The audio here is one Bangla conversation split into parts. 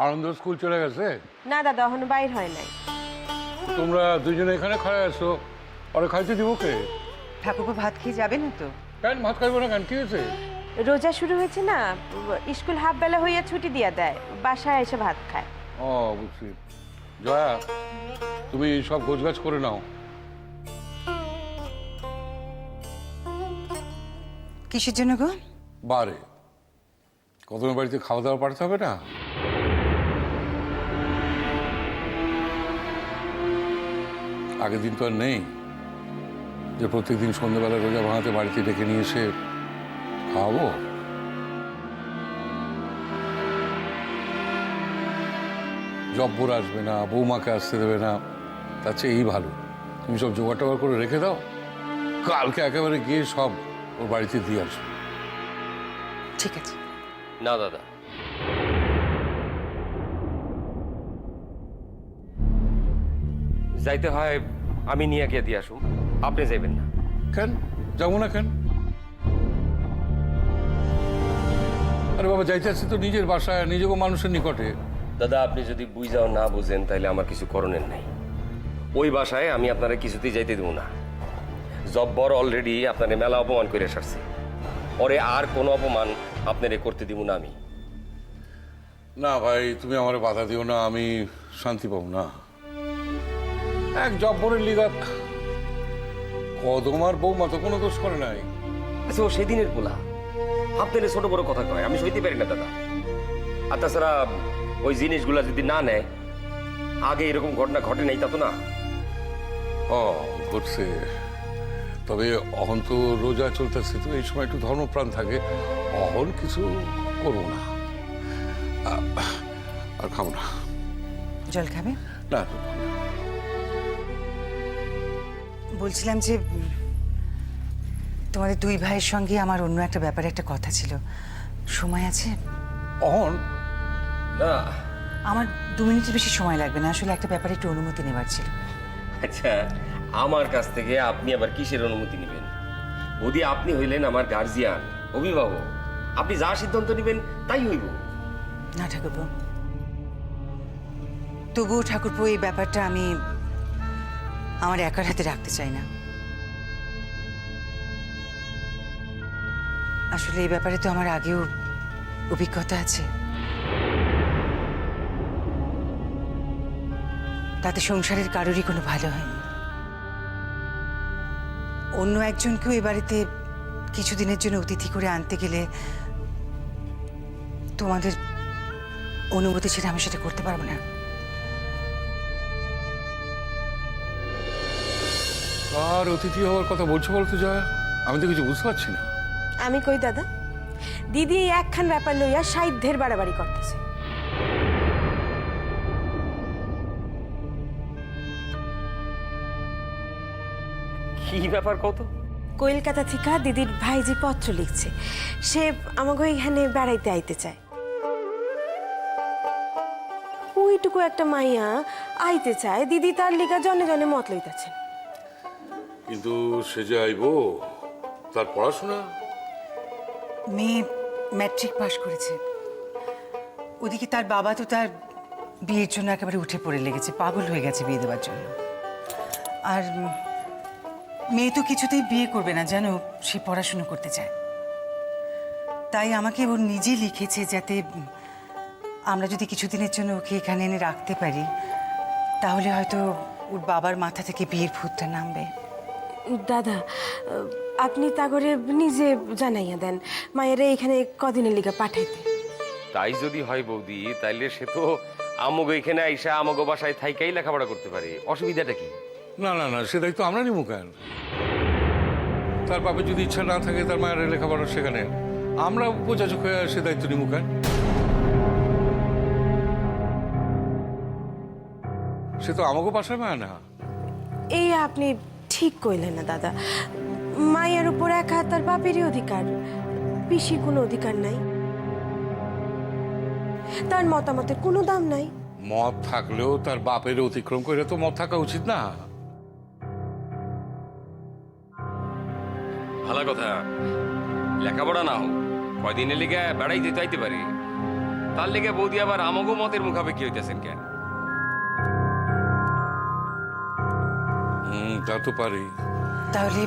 আনন্দ স্কুল চলে গেছে? না দাদা, এখনো বাইর হয় নাই। তোমরা দুজনে এখানে খায় আছো, ওরা খাইতে দিব কে? ঠাকুরপো ভাত খেয়ে যাবে না তো? কেন ভাত খাইবো না কেন, কি হয়েছে? রোজা শুরু হয়েছে না, স্কুল হাফ বেলা হইয়া ছুটি দিয়া দেয়, বাসায় এসে ভাত খায়। ও বুঝছি। জয়া, তুমি সব গোছগাছ করে নাও। কিসের জন্য গো? বারে কদমের বাড়িতে খাওয়া দাওয়া পাঠাতে হবে না? আগের দিন তো আর নেই যে প্রত্যেকদিন সন্ধ্যাবেলা রোজা ভাঙাতে বাড়িতে ডেকে নিয়ে এসে খাওয়াবো। জব্বর আসবে না, বৌমাকে আসতে দেবে না, তার চেয়ে এই ভালো তুমি সব জোগাড় টোগাড় করে রেখে দাও, কালকে একেবারে গিয়ে সব ওর বাড়িতে দিয়ে আসবে। ঠিক আছে। না দাদা, যাইতে হয় আমি নিয়ে গিয়ে দিয়ে আসুন, আপনি যাইবেন না। কেন যাবো না কেন? আরে বাবা, যাইতে আসছি তো নিজের বাসায়, নিজেকে মানুষের নিকটে। দাদা, আপনি যদি বুঝাও না বুঝেন তাহলে আমার কিছু করণের নাই। ওই বাসায় আমি আপনারা কিছুতেই যাইতে দেবো না। জব্বর অলরেডি আপনারে মেলা অপমান করে সারছে, পরে আর কোনো অপমান আপনারে করতে দিব না আমি। না ভাই, তুমি আমার বাধা দিও না, আমি শান্তি পাবো না। এক জব্বরের লিগা কদম আর বৌমা তো কোনো দোষ করে নাই। আচ্ছা, ও সেদিনের পোলা, আপনার ছোট বড় কথা কয়, আমি সইতে পারি না দাদা। আর তাছাড়া ওই জিনিসগুলা যদি না নেয়, আগে এরকম ঘটনা ঘটে নাই তা তো না। ও ঘটছে, তবে অহন তো রোজা চলতেছে, তো এই সময় একটু ধর্মপ্রাণ থাকে, অহন কিছু করবো না। আর খাবো না। জল খাবে না, বলছিলাম যে তোমাদের দুই ভাইয়ের সঙ্গে আমার অন্য একটা ব্যাপারে একটা কথা ছিল, সময় আছে? অহন না। আমার 2 মিনিটের বেশি সময় লাগবে না, আসলে একটা ব্যাপারে একটু অনুমতি নেবার ছিল। আচ্ছা, আমার কাছ থেকে আপনি আবার কিসের অনুমতি নেবেন? বৌদি, আপনি হইলেন আমার গার্জিয়ান, অভিভাবক, আপনি যা সিদ্ধান্ত নেবেন তাই হইব। না ঠাকুরপো, তবুও ঠাকুরপো এই ব্যাপারটা আমি আমার একার হাতে রাখতে চাই না। আসলে এই ব্যাপারে তো আমার আগেও অভিজ্ঞতা আছে, তাতে সংসারের কারোরই কোনো ভালো হয়নি। অন্য একজনকেও এ বাড়িতে কিছুদিনের জন্য অতিথি করে আনতে গেলে তোমাদের অনুমতি ছেড়ে আমি সেটা করতে পারবো না। আর অতিথি হওয়ার কথা বলছো বলতো জয়া? আমি তো কিছু বুঝতে পারছি না। আমি কই দাদা, দিদি এই একখান ব্যাপার লইয়া সাইধ্যের বাড়াবাড়ি করতেছে। কি ব্যাপার কত? কলকাতা থেকে দিদির ভাইজি পত্র লিখছে, সে আমাকে এখানে বেড়াইতে আইতে চায়। ওইটুকু একটা মাইয়া আইতে চায়, দিদি তার লিগা জনে জনে মত লইতেছেন। কিন্তু সে যে আইবো, তার পড়াশোনা? মেয়ে ম্যাট্রিক পাশ করেছে, ওদিকে তার বাবা তো তার বিয়ের জন্য একেবারে উঠে পড়ে লেগেছে, পাগল হয়ে গেছে বিয়ে দেওয়ার জন্য। আর মেয়ে তো কিছুতেই বিয়ে করবে না, জানো, সে পড়াশুনো করতে চায়। তাই আমাকে ওর নিজে লিখেছে যাতে আমরা যদি কিছুদিনের জন্য ওকে এখানে এনে রাখতে পারি, তাহলে হয়তো ওর বাবার মাথা থেকে বিয়ের ভূতটা নামবে। দাদা, আপনি তা করে নিজে জানাইয়া দেন মায়েরা এখানে কদিনের লিগা পাঠাইতে। তাই যদি হয় বৌদি, তাইলে সে তো আমগো এখানে আইসা আমগো বাসায় থাইকাই লেখাপড়া করতে পারে, অসুবিধাটা কি? না না না, সে দায়িত্ব আমরা নিবো কেন? তার বাপের যদি ইচ্ছা না থাকে তার মায়ের লেখাপড়া সেখানে, আমরা উপযাচক হয়ে সে দায়িত্ব নিবো কেন? সে তো আমাকে বাসায় মায় না। এই আপনি ঠিক কইলেন না দাদা, মায়ের উপর একা তার বাপেরই অধিকার, পিসির কোনো অধিকার নাই, তার মতামতের কোনো দাম নাই। মত থাকলেও তার বাপের অতিক্রম করে তো মত থাকা উচিত না। ভালো কথা, লেখাপড়া না হোক, কয়দিনের লিগে বেড়াইতে চাইতে পারি। তার লেগে বৌদি আবার আমগো মতের মুখাপেক্ষি হইতেছেন কেন? তা তো পারি। তাহলে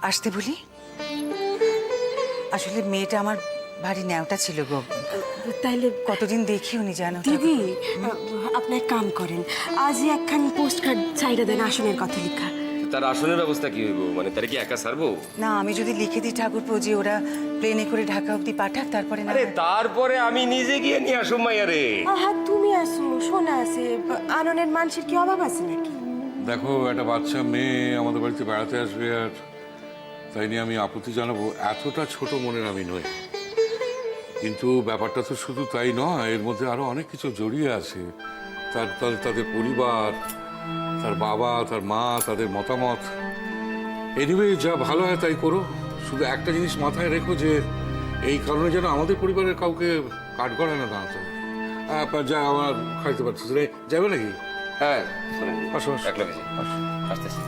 আসতে বলি। আসলে মেয়েটা আমার ভারী ন্যাওটা ছিল গো, তাইলে কতদিন দেখিও নি জানো দিদি আপনি এক কাম করেন, আজই একখান পোস্ট কার্ড চাইরা দেন আসনের কথা লেখা। তার আসনের ব্যবস্থা কি হইব? মানে তার কি একা ছাড়বো? না, আমি যদি লিখে দিই ঠাকুরপো যে ওরা প্লেনে করে ঢাকা অব্দি পাঠাক, তারপরে না আরে তারপরে আমি নিজে গিয়ে নিয়ে আসুম মাইয়া রে। আহা তুমি আসো, সোনা আছে, আননের মানুষের কি অভাব আছে নাকি? দেখো, একটা বাচ্চা মেয়ে আমাদের বাড়িতে বেড়াতে আসবে, আর তাই নিয়ে আমি আপত্তি জানাবো এতটা ছোট মনের আমি নই। কিন্তু ব্যাপারটা তো শুধু তাই নয়, এর মধ্যে আরো অনেক কিছু জড়িয়ে আছে। তাদের পরিবার, তার বাবা, তার মা, তাদের মতামত। এনিওয়ে, যা ভালো হয় তাই করো। শুধু একটা জিনিস মাথায় রেখো যে এই কারণে যেন আমাদের পরিবারের কাউকে কাঠগড়ায় না দাঁড়াতে হয়। যা আমার খাইতে পারছিস রে, যাবে নাকি? হ্যাঁ, আসো আসো এক লাগে আসতেছি।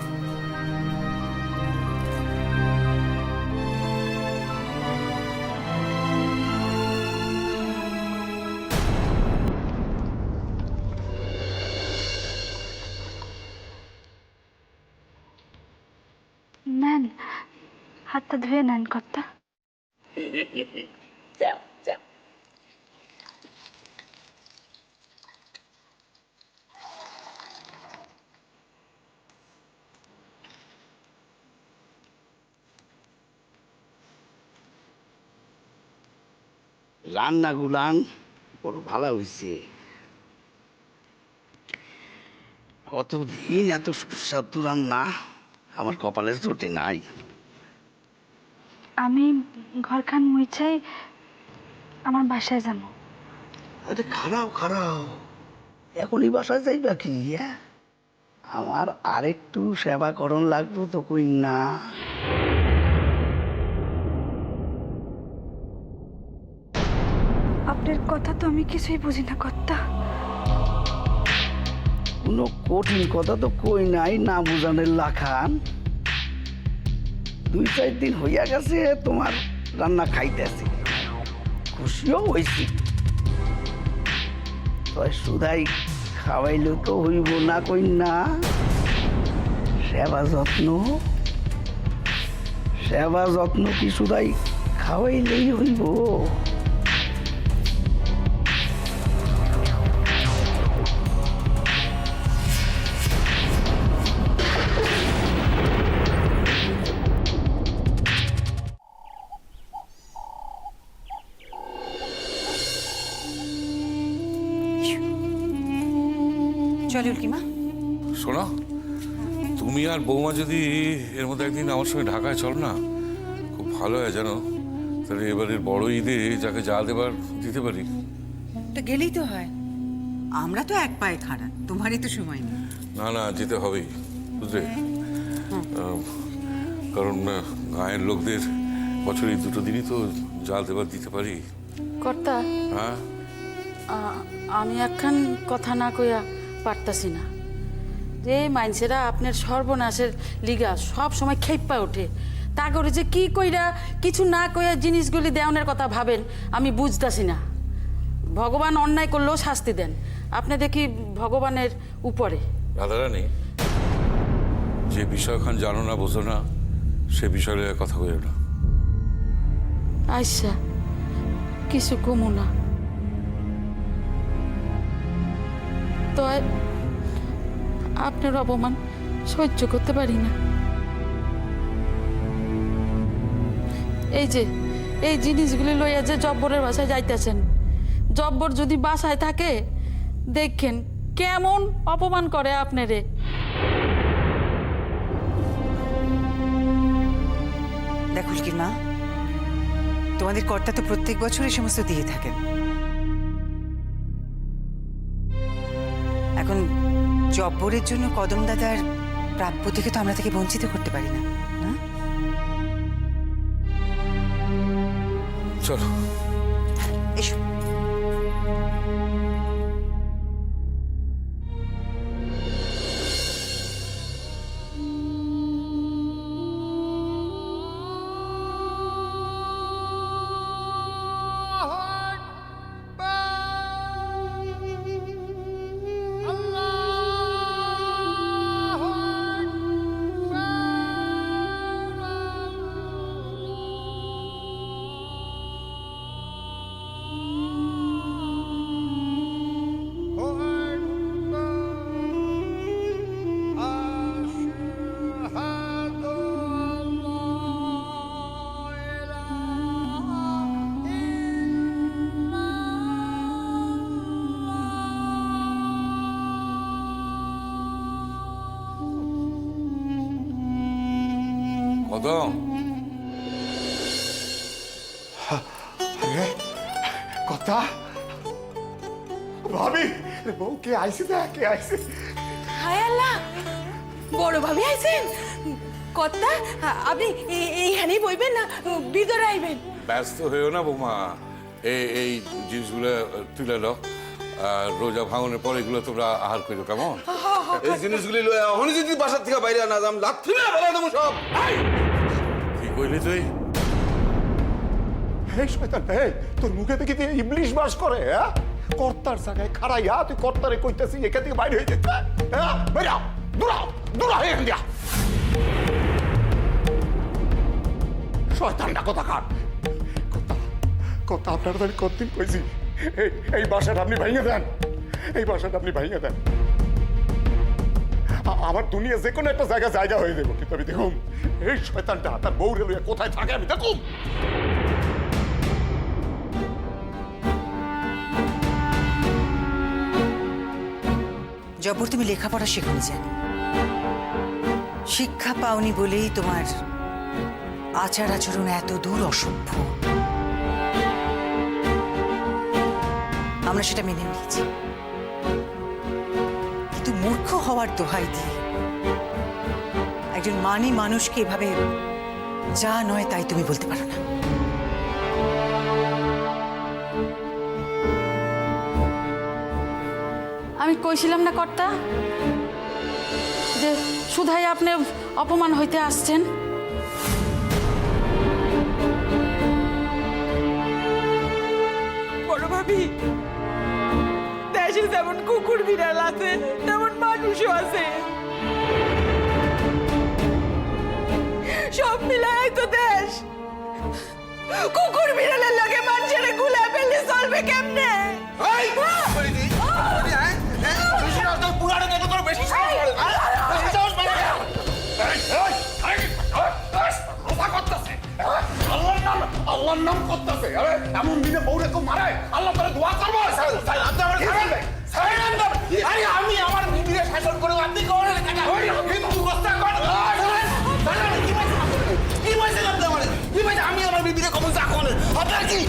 নেন, হাতটা ধুয়ে নেন কর্তা। রান্না গুলান বড় ভালো হয়েছে। কতদিন এত সুস্বাদু রান্না আমার কপালে জোটে নাই। আমি ঘরখান মুইছাই আমার বাসায় যাবো। আরে খারাও খারাও, এখনই বাসায় যাইবা কি? হ্যাঁ, আমার আরেকটু সেবা করণ লাগতো তো কই না। আপনার কথা তো আমি কিছুই বুঝি না কর্তা। কোনো কঠিন কথা তো কই নাই, না বুঝানোর লাখান। 2-4 দিন হইয়া গেছে তোমার রান্না খাইতেছি, খুশিও হয়েছি। তয় সুধাই খাওয়াইলেও তো হইব না কই না। সেবা যত্ন কি সুধাই খাওয়াইলেই হইব? চলে উল্কিমা। শোনো, তুমি আর বৌমা যদি এর মধ্যে একদিন আমার সঙ্গে ঢাকায় চল না, খুব ভালো হয় জানো। তাহলে এবারের বড় ঈদে যাকে যা দেবার দিতে পারি। তা গেলেই তো হয়, আমরা তো এক পায়ে খাড়া, তোমারই তো সময় নেই। না না, যেতে হবেই, বুঝলে। কারণ গায়ের লোকদের বছরে 2 দিনই তো জাল দেবার দিতে পারি। কর্তা, হ্যাঁ, আমি একখান কথা না কইয়া পারতাছি না। যে মানুষেরা আপনার সর্বনাশের লিগা সব সময় খেপ্পা ওঠে, তা করে যে কি কইরা কিছু না কইয়া জিনিসগুলি দেওয়ানের কথা ভাবেন আমি বুঝতাছি না। ভগবান অন্যায় করলেও শাস্তি দেন, আপনি দেখি ভগবানের উপরে। রাধারানী, যে বিষয়খান জানো না বোঝো না, সে বিষয়ে কথা বলো না। আচ্ছা, কিছু কমু না। তো আপনার অপমান সহ্য করতে পারি না। এই জিনিসগুলি লইয়া যে জব্বরের বাসায় যাইতেছেন, জব্বর যদি বাসায় থাকে দেখেন কেমন অপমান করে আপনারে। দেখো উল্কিমা, তোমাদের কর্তা তো প্রত্যেক বছর এই সমস্ত দিয়ে থাকেন। এখন জব্বরের জন্য কদম দাদার প্রাপ্য থেকে তো আমরা তাকে বঞ্চিত করতে পারি না। চলো এসো। কদম, কথা ভাবি বউ কে আইসে দেখ কে আইসে। হায় আল্লাহ, বড় ভাবি আইছেন। কর্তা, আপনি এইখানেই বইবেন না ভিতরে আইবেন? ব্যস্ত হয়েও না বৌমা, এই জিনিসগুলো তুলে দাও। রোজা ভাঙনের পর এগুলো তোমরা আহার করো, কেমন? এই জিনিসগুলি লয়ে এখনই যদি বাসার থেকে বাইরে না যাম লাথি মেরে ফেলা দেবো সব। কি কইলি তুই? এই শয়তান, এই তোর মুখে থেকে দিয়ে ইবলিশ বাস করে, হ্যাঁ? কর্তার জায়গায় খাড়াইয়া তুই কর্তারে কইতেছিস এখান থেকে বাইরে হয়ে যেতে, হ্যাঁ? বেরাও, দূরাও, দূরা হয়ে দিয়া। শয়তানটা কথা কার? কথা আপনারা আমি কতদিন কইছি, এই বাসাটা আপনি ভাঙিয়ে দেন, এই বাসাটা আপনি ভাঙিয়ে দেন। আমার দুনিয়া যে কোনো একটা জায়গা হয়ে যাবো, কিন্তু আমি দেখুন এই শয়তানটা তার বউরে লইয়া কোথায় থাকে আমি দেখুন। জব্বর, তুমি লেখাপড়া শেখনি জানি, শিক্ষা পাওনি বলেই তোমার আচার আচরণ এত দূর অসভ্য। আমরা সেটা মেনে নিয়েছি, কিন্তু মূর্খ হওয়ার দোহাই দিয়ে একজন মানি মানুষকে এভাবে যা নয় তাই তুমি বলতে পারো না। আমি কইছিলাম না কর্তা যে শুধাই আপনি অপমান হইতে আসছেন। বড় ভাবি, দেশে যেমন কুকুর বিড়াল আছে তেমন মানুষও আছে। সব মিলায় তো দেশ। কুকুর বিড়ালের লাগে মানুষের গুলা ফেললে চলবে কেমনে? আল্লাহর নাম করতেছে, এমন দিনে বউরে কেউ মারে, আল্লাহ তারা দোয়া করবো। আমি আমার বিবিরে শাসন করে আপনি আমি আমার বিবিরে কখন চা করেন আপনার কি?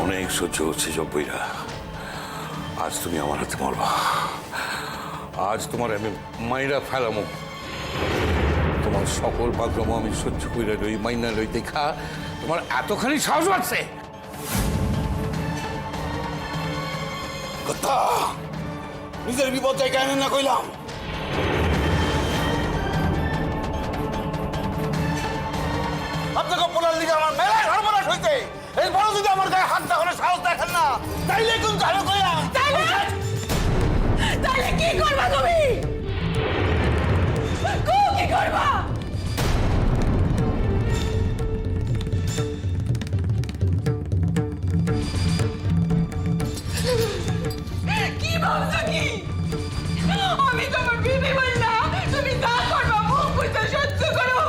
অনেক সহ্য হচ্ছে জব্বইরা, আজ তুমি আমার হাতে মরবা। আজ তোমার আমি মাইরা ফেলামো। তোমার সকল পাগ্রম আমি সহ্য করে রই, মাইনা রই দেখা তোমার এতখানি সাহস বাড়ছে। কথা নিজের বিপদ জায়গায় না কইলাম। আপনাকে বলার লিগে আমার মেলায় সর্বনাশ হইতে, এরপর যদি আমার গায়ে হাত দেখানোর সাহস দেখেন না তাইলে কিন্তু আরো কইলাম। তাহলে কি করবা তুমি? কি করবা? কি ভাবছো কি? আমি তোমার বিবি বললা, তুমি যা করবা মুখ বুঝে সহ্য করো।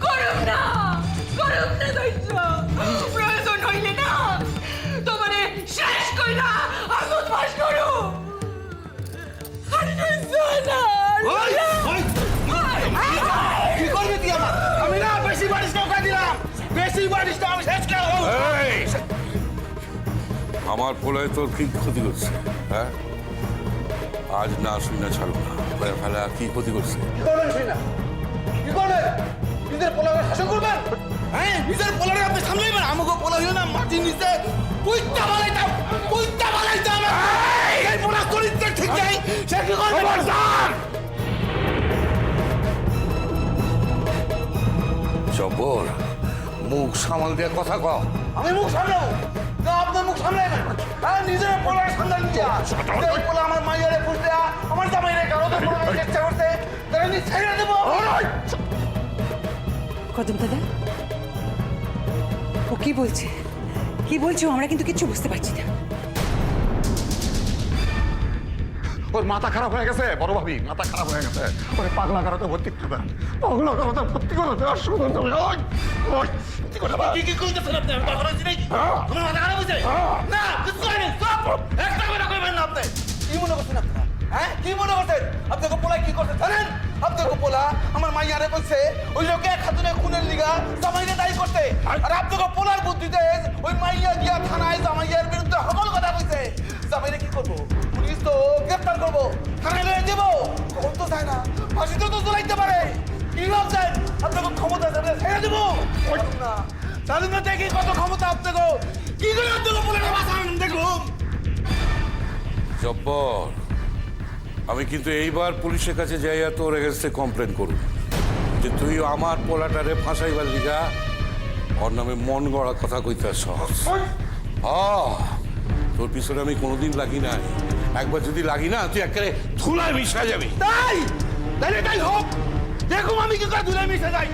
করুম না দৈত্য। প্রয়োজন হইলে না তোমারে শেষ কইরা আগুন পাস করো। কি করবি তুই আমার? আমি না বেশি বাড়িস টাকা দিলাম, বেশি বাড়িস তো আমি শেষ করে আমার পোলায় তোর কি ক্ষতি করছে? হ্যাঁ, আজ না শুই না ছাড়বো না। ফেলা কি ক্ষতি করছে? কি করবেন না? কি করবেন? নিজের পোলারে শাসন করবেন? হ্যাঁ, নিজের পোলারে আপনি সামলাইবেন। আমাকে পোলা হইল না মাটির নিচে কুইত্তা বালাইতাম। এই পোলা চরিত্র ঠিক নাই, সে কি করবে? জব্বর, মুখ সামাল দিয়ে কথা কও। আমি মুখ সামলাবো না, আপনার মুখ সামলাইবেন। হ্যাঁ, নিজের পোলারে সামলান দিয়া পোলা আমার মাইয়ারে পুষ দেয়া, আমার জামাইরে কারোদের পোলা চেষ্টা করতে, তাহলে আমি ছেড়ে দেবো। কদম দাদা, ও কি বলছে? কি বলছো? আমরা কিন্তু কিচ্ছু বুঝতে পারছি না। ওর মাথা খারাপ হয়ে গেছে, বড় ভাবি, মাথা খারাপ হয়ে গেছে। ওরে পাগলা কারাতে ভর্তি করে দেন, পাগলা কারাতে ভর্তি করে দেন। শুনুন তুমি, ওই ওই কি করে দেন? কি কইতেছেন আপনি? আমি পাগল হইছি নাকি? আমার মাথা খারাপ হইছে? না, কিছু হয়নি। স্টপ! একটা কথা কইবেন না আপনি। কি মনে করছেন আপনারা? হ্যাঁ, কি মনে করছেন? আপনাকে পোলা কি করছে জানেন? আপনাকে পোলা আমার মাইয়ারে বলছে ওই লোকে খাতুনের খুনের লিগা জামাইরে দায়ী করতে। আর আপনাকে পোলার বুদ্ধিতে ওই মাইয়া গিয়া থানায় জামাইয়ের বিরুদ্ধে সকল কথা কইছে। জামাইরে কি করবো? পুলিশ তো গ্রেফতার করবো, থানায় লয়ে দেবো। কোন তো চায় না, ফাঁসিতে তো ঝুলাইতে পারে। কি ভাবছেন? আপনাকে ক্ষমতা দেবে, ছেড়ে দেবো? না, জানেন না দেখি কত ক্ষমতা আপনাকে। কি করে আপনাকে পোলারে বাঁচান দেখুন। জব্বর, আমি কিন্তু এইবার পুলিশের কাছে যাইয়া তোর এগেন্সে কমপ্লেন করব যে তুই আমার পোলাটারে ফাঁসাইবার লিগা ওর নামে মন গড়া কথা কইতে সহজ। তোর পিছনে আমি কোনোদিন লাগি নাই, একবার যদি লাগি না তুই একেবারে ধুলায় মিশা যাবি। তাই তাইলে তাই হোক, দেখুন আমি কি করে ধুলে মিশে যাই।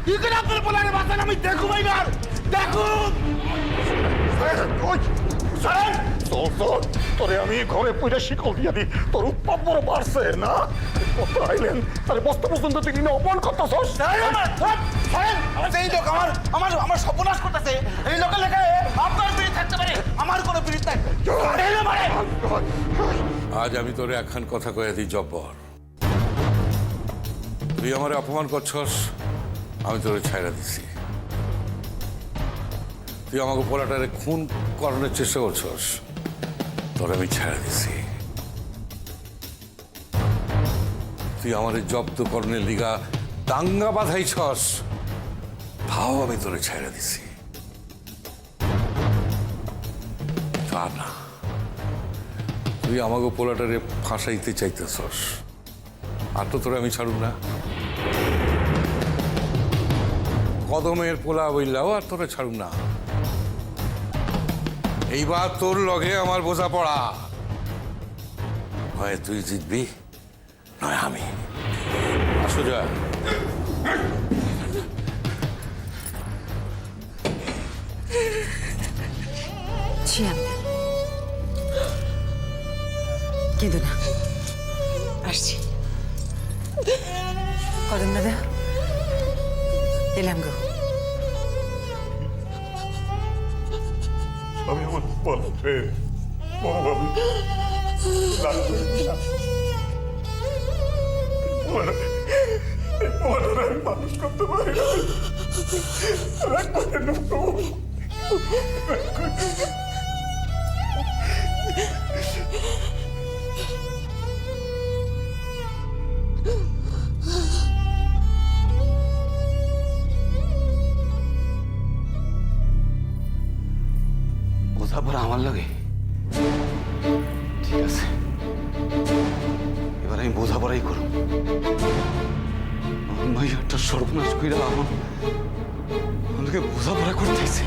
কি করে আপনার পোলারে বাঁচান আমি দেখুন। এইবার দেখুন। ওই চল চল, তোরে আমি ঘরে পয়সা শিকল দিয়া দি। তোর উৎপাদ বড় বাড়ছে না? কত আইলেন তাহলে বস্তা পর্যন্ত তুই কিনে অপমান করতেছস। এই লোক আমার আমার আমার সর্বনাশ করতেছে। এই লোকের লেখা আপনার পিড়িত থাকতে পারে, আমার কোনো পিড়িত নাই। আজ আমি তোরে একখান কথা কয়ে দিই জব্বর, তুই আমারে অপমান করছস, আমি তোরে ছাইড়া দিছি। তুই আমাকে পোলাটারে খুন করানোর চেষ্টা করছস, তোর আমি ছাড়া দিছি। তুই আমারে জব্দ করণের লিগা দাঙ্গা বাঁধাইছস, তাও আমি তোরে ছাড়া দিছি। তা না, তুই আমাকে পোলাটারে ফাঁসাইতে চাইতেছস, আর তো তোরে আমি ছাড়ুম না। কদমের পোলা বইলাও আর তোরে ছাড়ুম না। এইবার তোর লগে আমার বোঝাপড়া, হয় তুই জিতবি নয় আমি। আসো যা। শিয়াম, কিন্তু না, আসছি। কদম দাদা, এলাম গো। আমি আমার বলতে বড় ভাবি মানুষ করতে পারি না। বোঝাপড়া আমার লাগে, ঠিক আছে, এবার আমি বোঝাপড়াই করব। মাইয়াটা সর্বনাশ কইরা আমাকে বোঝাপড়া করতেছে।